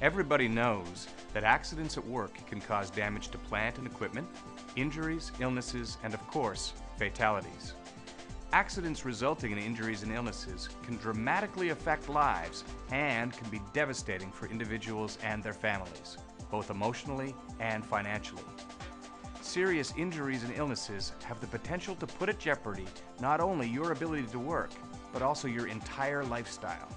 Everybody knows that accidents at work can cause damage to plant and equipment, injuries, illnesses, and of course, fatalities. Accidents resulting in injuries and illnesses can dramatically affect lives and can be devastating for individuals and their families, both emotionally and financially. Serious injuries and illnesses have the potential to put at jeopardy not only your ability to work, but also your entire lifestyle.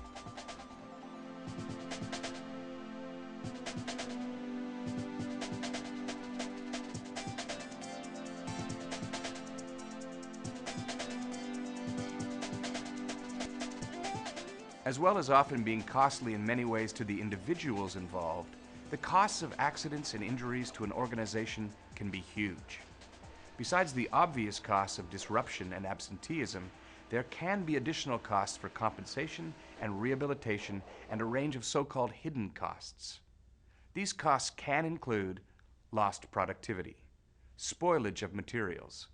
As well as often being costly in many ways to the individuals involved, the costs of accidents and injuries to an organization can be huge. Besides the obvious costs of disruption and absenteeism, there can be additional costs for compensation and rehabilitation and a range of so-called hidden costs. These costs can include lost productivity, spoilage of materials,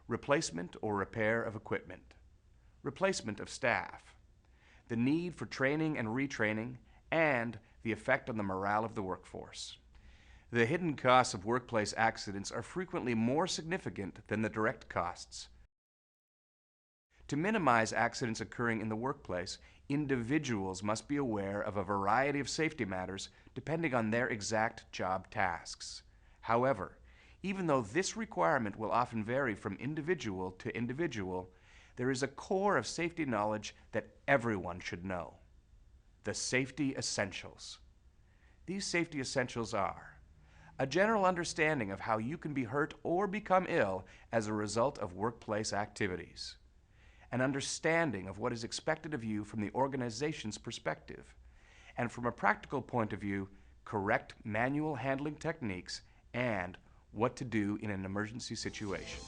replacement or repair of equipment, replacement of staff, the need for training and retraining, and the effect on the morale of the workforce. The hidden costs of workplace accidents are frequently more significant than the direct costs. To minimize accidents occurring in the workplace, individuals must be aware of a variety of safety matters depending on their exact job tasks. However, even though this requirement will often vary from individual to individual, there is a core of safety knowledge that everyone should know: the safety essentials. These safety essentials are a general understanding of how you can be hurt or become ill as a result of workplace activities, an understanding of what is expected of you from the organization's perspective, and from a practical point of view, correct manual handling techniques and what to do in an emergency situation.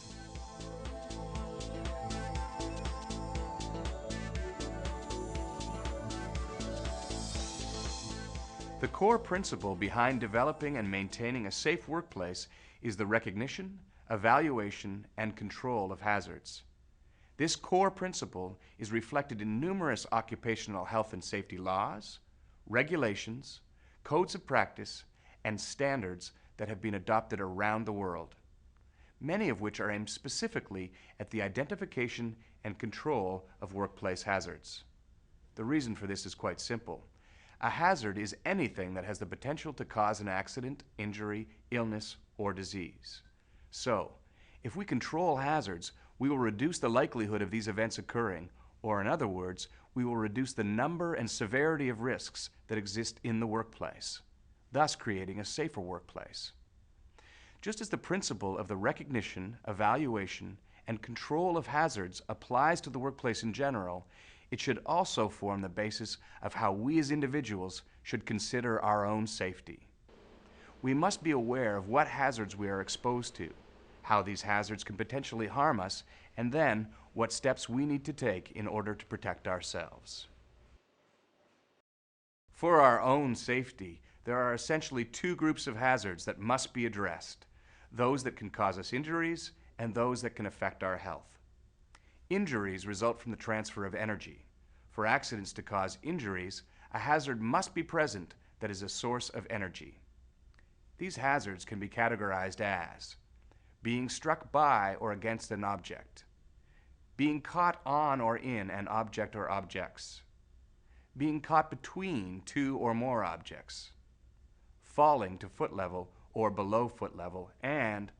The core principle behind developing and maintaining a safe workplace is the recognition, evaluation, and control of hazards. This core principle is reflected in numerous occupational health and safety laws, regulations, codes of practice, and standards that have been adopted around the world, many of which are aimed specifically at the identification and control of workplace hazards. The reason for this is quite simple. A hazard is anything that has the potential to cause an accident, injury, illness, or disease. So, if we control hazards, we will reduce the likelihood of these events occurring, or in other words, we will reduce the number and severity of risks that exist in the workplace, thus creating a safer workplace. Just as the principle of the recognition, evaluation, and control of hazards applies to the workplace in general, it should also form the basis of how we as individuals should consider our own safety. We must be aware of what hazards we are exposed to, how these hazards can potentially harm us, and then what steps we need to take in order to protect ourselves. For our own safety, there are essentially two groups of hazards that must be addressed: those that can cause us injuries and those that can affect our health. Injuries result from the transfer of energy. For accidents to cause injuries, a hazard must be present that is a source of energy. These hazards can be categorized as being struck by or against an object, being caught on or in an object or objects, being caught between two or more objects, falling to foot level or below foot level, and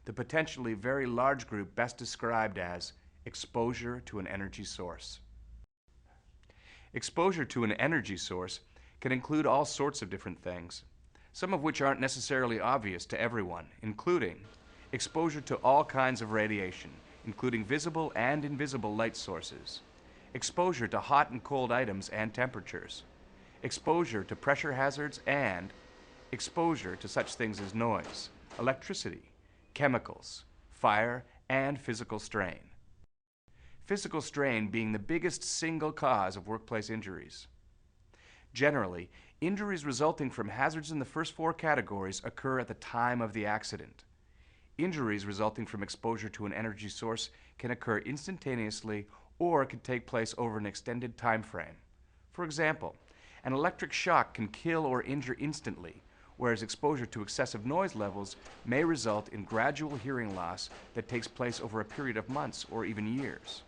the potentially very large group best described as exposure to an energy source. Exposure to an energy source can include all sorts of different things, some of which aren't necessarily obvious to everyone, including exposure to all kinds of radiation, including visible and invisible light sources, exposure to hot and cold items and temperatures, exposure to pressure hazards, and exposure to such things as noise, electricity, chemicals, fire, and physical strain. Physical strain being the biggest single cause of workplace injuries. Generally, injuries resulting from hazards in the first four categories occur at the time of the accident. Injuries resulting from exposure to an energy source can occur instantaneously or can take place over an extended time frame. For example, An electric shock can kill or injure instantly, whereas exposure to excessive noise levels may result in gradual hearing loss that takes place over a period of months or even years.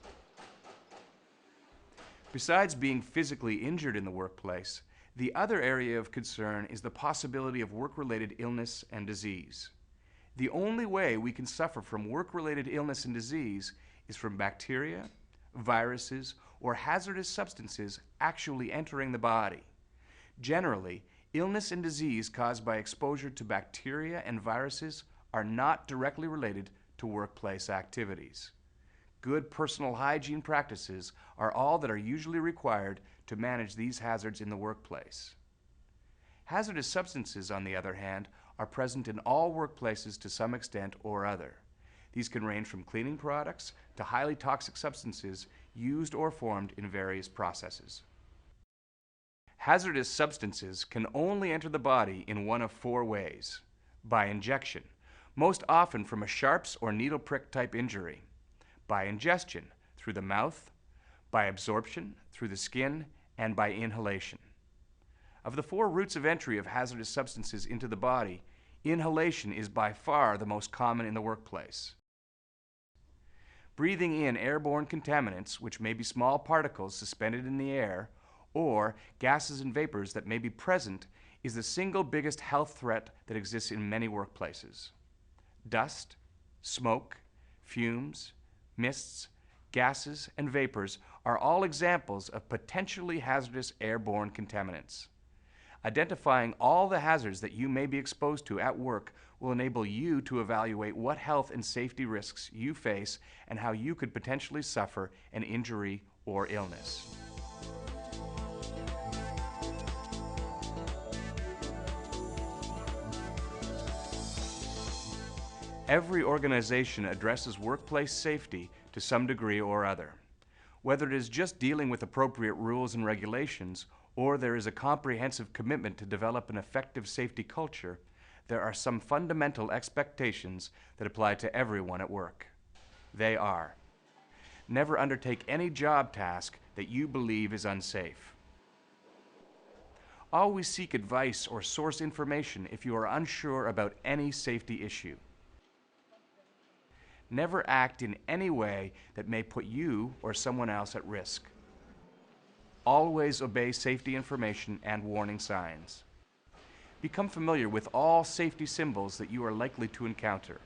Besides being physically injured in the workplace, the other area of concern is the possibility of work-related illness and disease. The only way we can suffer from work-related illness and disease is from bacteria, viruses, or hazardous substances actually entering the body. Generally, illness and disease caused by exposure to bacteria and viruses are not directly related to workplace activities. Good personal hygiene practices are all that are usually required to manage these hazards in the workplace. Hazardous substances, on the other hand, are present in all workplaces to some extent or other. These can range from cleaning products to highly toxic substances used or formed in various processes. Hazardous substances can only enter the body in one of four ways: by injection, most often from a sharps or needle prick type injury; by ingestion, through the mouth; by absorption, through the skin; and by inhalation. Of the four routes of entry of hazardous substances into the body, inhalation is by far the most common in the workplace. Breathing in airborne contaminants, which may be small particles suspended in the air, or gases and vapors that may be present, is the single biggest health threat that exists in many workplaces. Dust, smoke, fumes, mists, gases, and vapors are all examples of potentially hazardous airborne contaminants. Identifying all the hazards that you may be exposed to at work will enable you to evaluate what health and safety risks you face and how you could potentially suffer an injury or illness. Every organization addresses workplace safety to some degree or other. Whether it is just dealing with appropriate rules and regulations, or there is a comprehensive commitment to develop an effective safety culture, there are some fundamental expectations that apply to everyone at work. They are: never undertake any job task that you believe is unsafe. Always seek advice or source information if you are unsure about any safety issue. Never act in any way that may put you or someone else at risk. Always obey safety information and warning signs. Become familiar with all safety symbols that you are likely to encounter.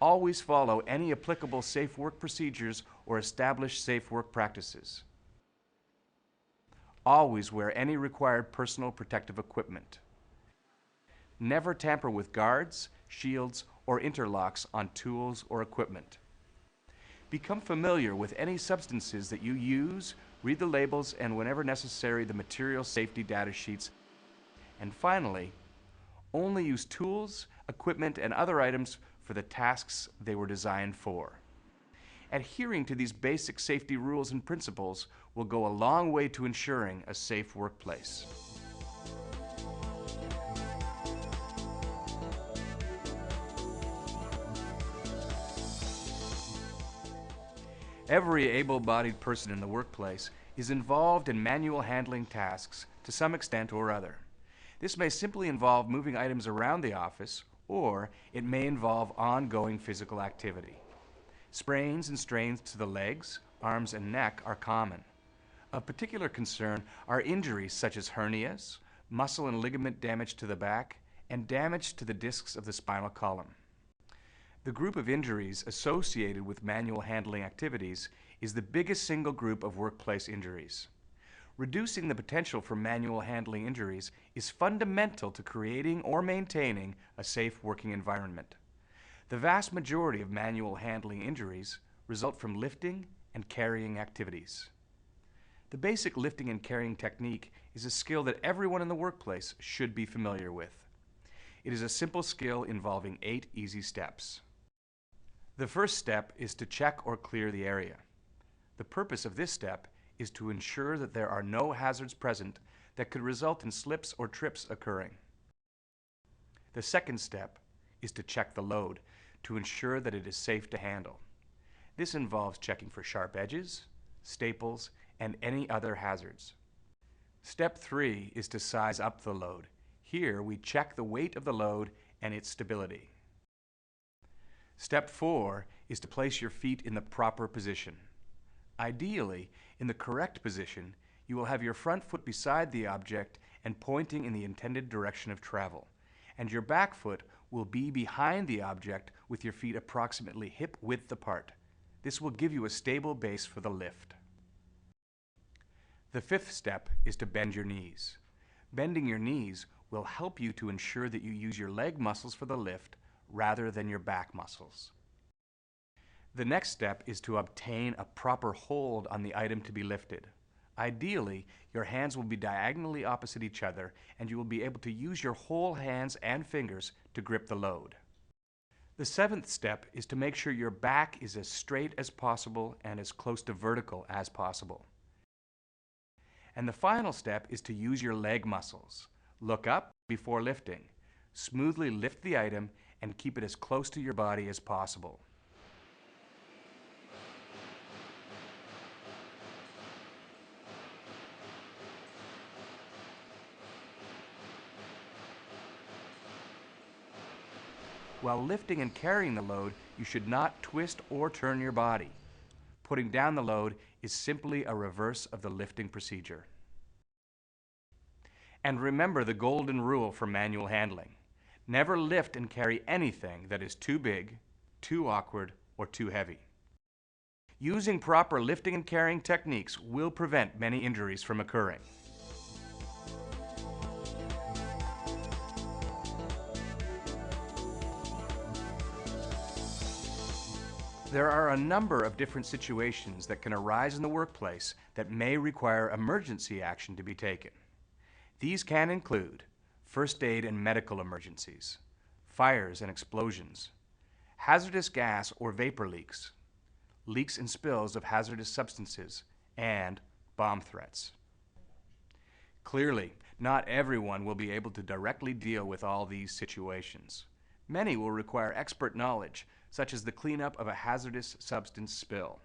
Always follow any applicable safe work procedures or established safe work practices. Always wear any required personal protective equipment. Never tamper with guards, shields, or interlocks on tools or equipment. Become familiar with any substances that you use, read the labels, and whenever necessary, the material safety data sheets. And finally, only use tools, equipment, and other items for the tasks they were designed for. Adhering to these basic safety rules and principles will go a long way to ensuring a safe workplace. Every able-bodied person in the workplace is involved in manual handling tasks to some extent or other. This may simply involve moving items around the office, or it may involve ongoing physical activity. Sprains and strains to the legs, arms, and neck are common. Of particular concern are injuries such as hernias, muscle and ligament damage to the back, and damage to the discs of the spinal column. The group of injuries associated with manual handling activities is the biggest single group of workplace injuries. Reducing the potential for manual handling injuries is fundamental to creating or maintaining a safe working environment. The vast majority of manual handling injuries result from lifting and carrying activities. The basic lifting and carrying technique is a skill that everyone in the workplace should be familiar with. It is a simple skill involving 8 easy steps. The first step is to check or clear the area. The purpose of this step is to ensure that there are no hazards present that could result in slips or trips occurring. The second step is to check the load to ensure that it is safe to handle. This involves checking for sharp edges, staples, and any other hazards. Step 3 is to size up the load. Here we check the weight of the load and its stability. Step 4 is to place your feet in the proper position. Ideally, in the correct position, you will have your front foot beside the object and pointing in the intended direction of travel, and your back foot will be behind the object with your feet approximately hip width apart. This will give you a stable base for the lift. The 5th step is to bend your knees. Bending your knees will help you to ensure that you use your leg muscles for the lift rather than your back muscles. The next step is to obtain a proper hold on the item to be lifted. Ideally, your hands will be diagonally opposite each other and you will be able to use your whole hands and fingers to grip the load. The 7th step is to make sure your back is as straight as possible and as close to vertical as possible. And the final step is to use your leg muscles. Look up before lifting. Smoothly lift the item and keep it as close to your body as possible. While lifting and carrying the load, you should not twist or turn your body. Putting down the load is simply a reverse of the lifting procedure. And remember the golden rule for manual handling. Never lift and carry anything that is too big, too awkward, or too heavy. Using proper lifting and carrying techniques will prevent many injuries from occurring. There are a number of different situations that can arise in the workplace that may require emergency action to be taken. These can include first aid and medical emergencies, fires and explosions, hazardous gas or vapor leaks, leaks and spills of hazardous substances, and bomb threats. Clearly, not everyone will be able to directly deal with all these situations. Many will require expert knowledge, such as the cleanup of a hazardous substance spill.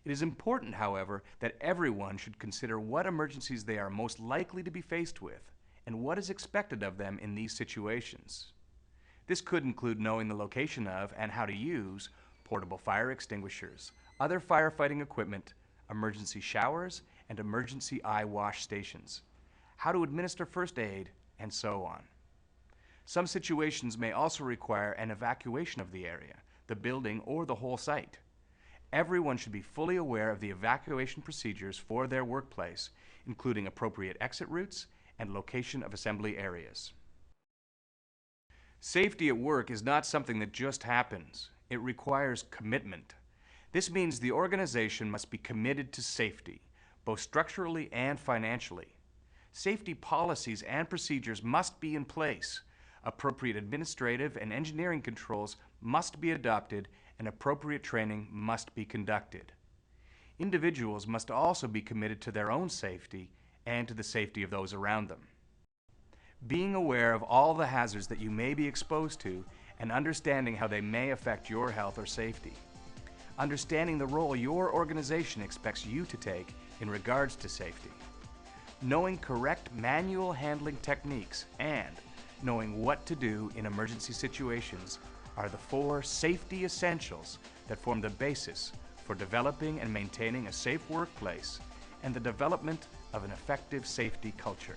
It is important, however, that everyone should consider what emergencies they are most likely to be faced with and what is expected of them in these situations. This could include knowing the location of and how to use portable fire extinguishers, other firefighting equipment, emergency showers, and emergency eye wash stations, how to administer first aid, and so on. Some situations may also require an evacuation of the area, the building, or the whole site. Everyone should be fully aware of the evacuation procedures for their workplace, including appropriate exit routes and location of assembly areas. Safety at work is not something that just happens. It requires commitment. This means the organization must be committed to safety, both structurally and financially. Safety policies and procedures must be in place. Appropriate administrative and engineering controls must be adopted and appropriate training must be conducted. Individuals must also be committed to their own safety and to the safety of those around them. Being aware of all the hazards that you may be exposed to and understanding how they may affect your health or safety. Understanding the role your organization expects you to take in regards to safety. Knowing correct manual handling techniques and knowing what to do in emergency situations are the 4 safety essentials that form the basis for developing and maintaining a safe workplace and the development of an effective safety culture.